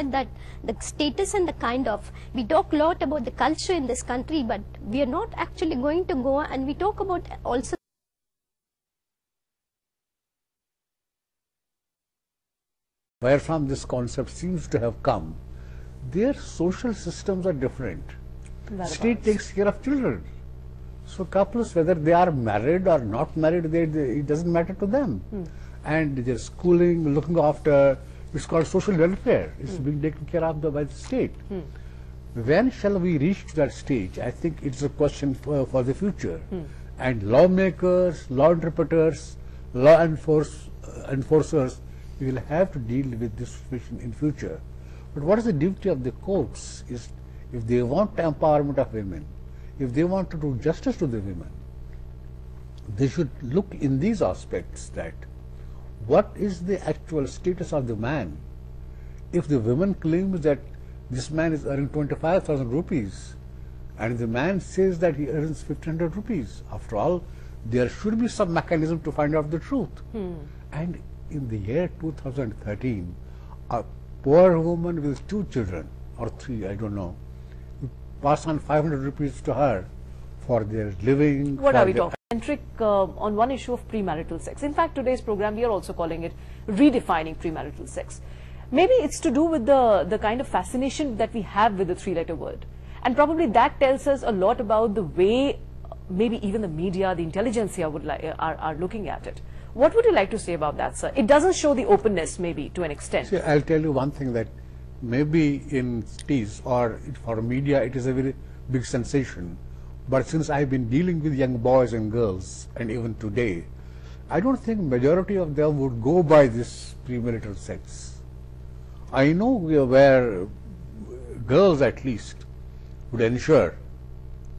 that the status and the kind of, we talk a lot about the culture in this country, but we are not actually going to go and we talk about also where from this concept seems to have come. Their social systems are different. State takes care of children. So couples, whether they are married or not married, it doesn't matter to them. And their schooling, looking after, it's called social welfare. It's being taken care of by the state. When shall we reach that stage? I think it's a question for the future. And lawmakers, law interpreters, law enforcers will have to deal with this situation in future. But what is the duty of the courts is, if they want empowerment of women, if they want to do justice to the women, they should look in these aspects, that what is the actual status of the man. If the woman claims that this man is earning 25,000 rupees and the man says that he earns 1,500 rupees, after all, there should be some mechanism to find out the truth. And in the year 2013, a poor woman with 2 children, or 3, I don't know, pass on 500 rupees to her for their living. What are we talking? Centric on one issue of premarital sex. In fact, today's program, we are also calling it redefining premarital sex. Maybe it's to do with the kind of fascination that we have with the 3-letter word. And probably that tells us a lot about the way maybe even the media, the intelligentsia are looking at it. What would you like to say about that, sir? It doesn't show the openness, maybe, to an extent. See, I'll tell you one thing, that maybe in cities or for media it is a very big sensation. But since I've been dealing with young boys and girls, and even today, I don't think majority of them would go by this premarital sex. I know where girls at least would ensure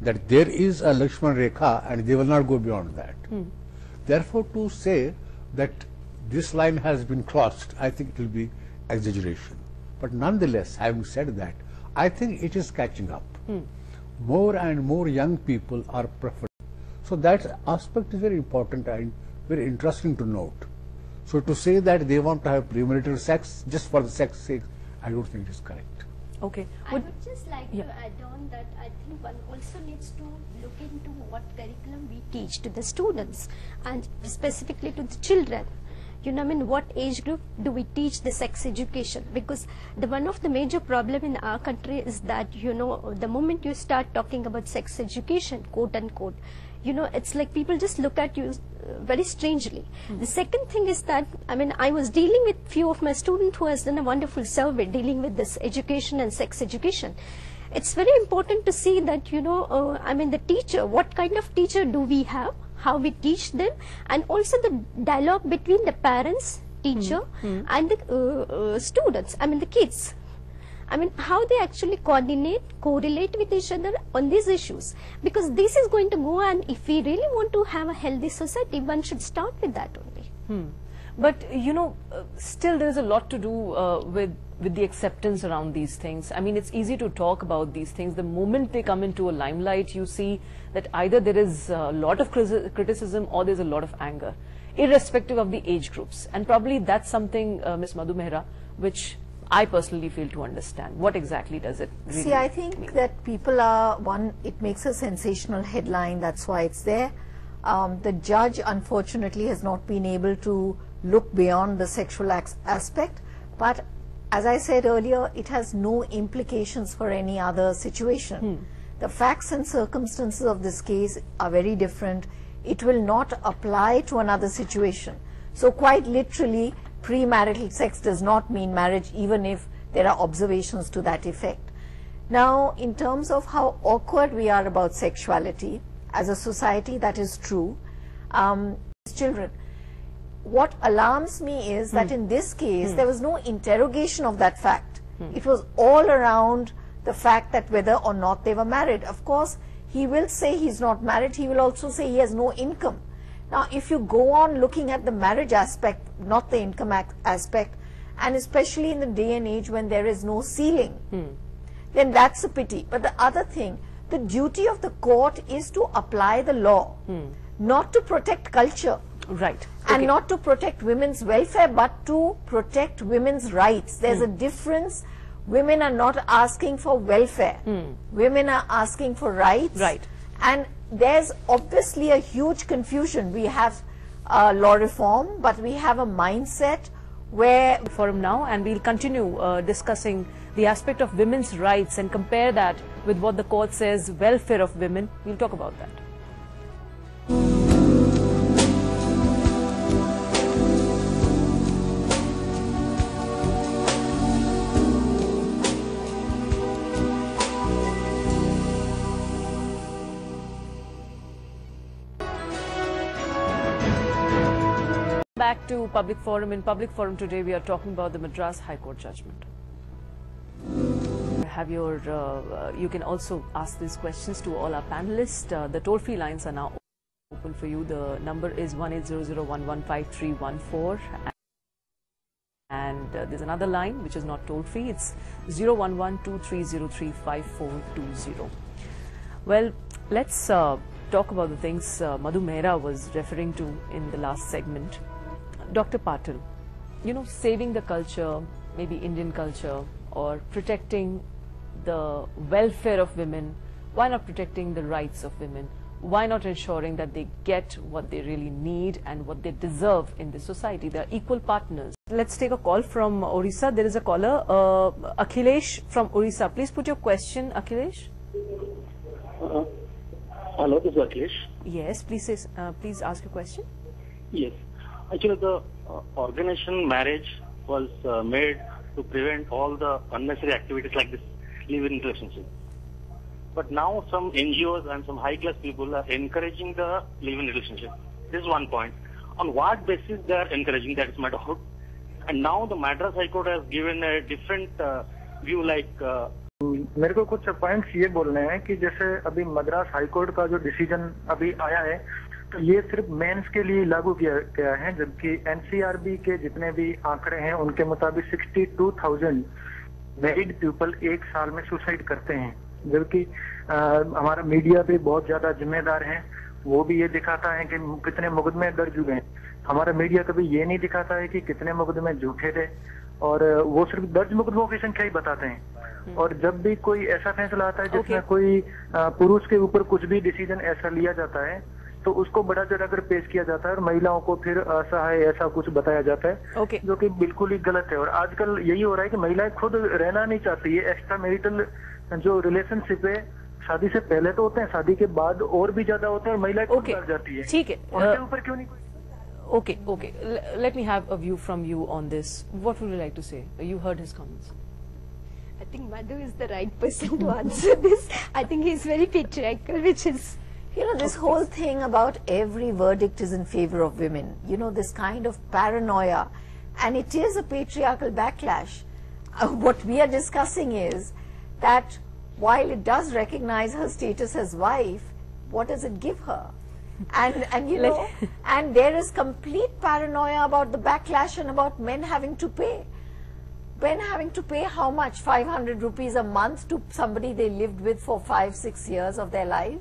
that there is a Lakshman Rekha and they will not go beyond that. Therefore, to say that this line has been crossed, I think it will be exaggeration. But nonetheless, having said that, I think it is catching up. More and more young people are preferred. So that aspect is very important and very interesting to note. So to say that they want to have premarital sex just for the sex sake, I don't think it is correct. Okay. I would just like to add on that I think one also needs to look into what curriculum we teach to the students and specifically to the children. You know, I mean, what age group do we teach the sex education? Because one of the major problem in our country is that, you know, the moment you start talking about sex education, quote unquote, you know, it's like people just look at you very strangely. The second thing is that, I mean, I was dealing with few of my students who has done a wonderful survey dealing with this education and sex education. It's very important to see that, you know, I mean, the teacher, what kind of teacher do we have, how we teach them, and also the dialogue between the parents, teacher, and the students, I mean, the kids. I mean, how they actually coordinate, correlate with each other on these issues. Because this is going to go, and if we really want to have a healthy society, one should start with that only. But, you know, still there is a lot to do with the acceptance around these things. I mean, it's easy to talk about these things. The moment they come into a limelight, you see that either there is a lot of criticism or there's a lot of anger, irrespective of the age groups. And probably that's something, Ms. Madhu Mehra, which I personally fail to understand. What exactly does it really See, I think that people are, one, it makes a sensational headline, that's why it's there. The judge, unfortunately, has not been able to look beyond the sexual aspect, but as I said earlier, it has no implications for any other situation. The facts and circumstances of this case are very different. It will not apply to another situation. So quite literally, premarital sex does not mean marriage, even if there are observations to that effect. Now, in terms of how awkward we are about sexuality as a society, that is true. Children, what alarms me is that in this case, there was no interrogation of that fact. It was all around the fact that whether or not they were married. Of course, he will say he's not married. He will also say he has no income. Now, if you go on looking at the marriage aspect, not the income aspect, and especially in the day and age when there is no ceiling, then that's a pity. But the other thing, the duty of the court is to apply the law, not to protect culture. Right. And not to protect women's welfare, but to protect women's rights. There's a difference women are not asking for welfare. Women are asking for rights. Right. And there's obviously a huge confusion. We have law reform, but we have a mindset where Forum now, and we'll continue discussing the aspect of women's rights and compare that with what the court says, welfare of women. We'll talk about that. Back to Public Forum. In Public Forum today, we are talking about the Madras High Court judgment. Have your, you can also ask these questions to all our panelists. The toll-free lines are now open for you. The number is 1800115314. And there's another line which is not toll-free. It's 01123035420. Well, let's talk about the things Madhu Mehra was referring to in the last segment. Dr. Patil, you know, saving the culture, maybe Indian culture, or protecting the welfare of women, why not protecting the rights of women? Why not ensuring that they get what they really need and what they deserve in this society? They are equal partners. Let's take a call from Orissa. There is a caller, Akhilesh from Orissa. Please put your question, Akhilesh. Hello, this is Akhilesh. Yes, please say, please ask your question. Yes. Actually, the organization marriage was made to prevent all the unnecessary activities like this live-in relationship. But now some NGOs and some high-class people are encouraging the live-in relationship. This is one point. On what basis they are encouraging, that is my doubt. And now the Madras High Court has given a different view, like मेरे को कुछ points ये बोलने हैं कि जैसे अभी Madras high court का जो डिसीजन अभी आया है, तो ये सिर्फ मेंस के लिए लागू किया गया है, जबकि एनसीआरबी के जितने भी आंकड़े हैं उनके मुताबिक 62,000 मैरिड पीपल एक साल में सुसाइड करते हैं, जबकि हमारा मीडिया भी बहुत ज्यादा जिम्मेदार है, वो भी ये दिखाता है कि कितने मुकदमे दर्ज हुए हैं। हमारा मीडिया कभी ये नहीं दिखाता है कि कितने मुकदमे झूठे थे, और वो सिर्फ दर्ज मुकदमों की संख्या ही बताते हैं। और जब भी कोई ऐसा फैसला आता है जिसमें कोई पुरुष के ऊपर कुछ भी डिसीजन ऐसा लिया जाता है, तो उसको बड़ा चढ़ाकर पेश किया जाता है और महिलाओं को फिर असहाय ऐसा कुछ बताया जाता है, जो कि बिल्कुल ही गलत है। और आजकल यही हो रहा है कि महिलाएं खुद रहना नहीं चाहती है। एक्स्ट्रा मैरिटल जो रिलेशनशिप है शादी से पहले तो होते हैं, शादी के बाद और भी ज्यादा होते हैं, और महिलाएं खुद डर जाती है। ठीक है, उनके ऊपर क्यों नहीं कोई Okay. Let me have a view from you on this. What would you like to say? You heard his comments. I think Madhu is the right person to answer this. I think he's very patriarchal, which is... You know, this whole thing about every verdict is in favor of women, you know, this kind of paranoia, and it is a patriarchal backlash. What we are discussing is that while it does recognize her status as wife, what does it give her? And you know, and there is complete paranoia about the backlash and about men having to pay. Men having to pay how much? 500 rupees a month to somebody they lived with for 5-6 years of their life.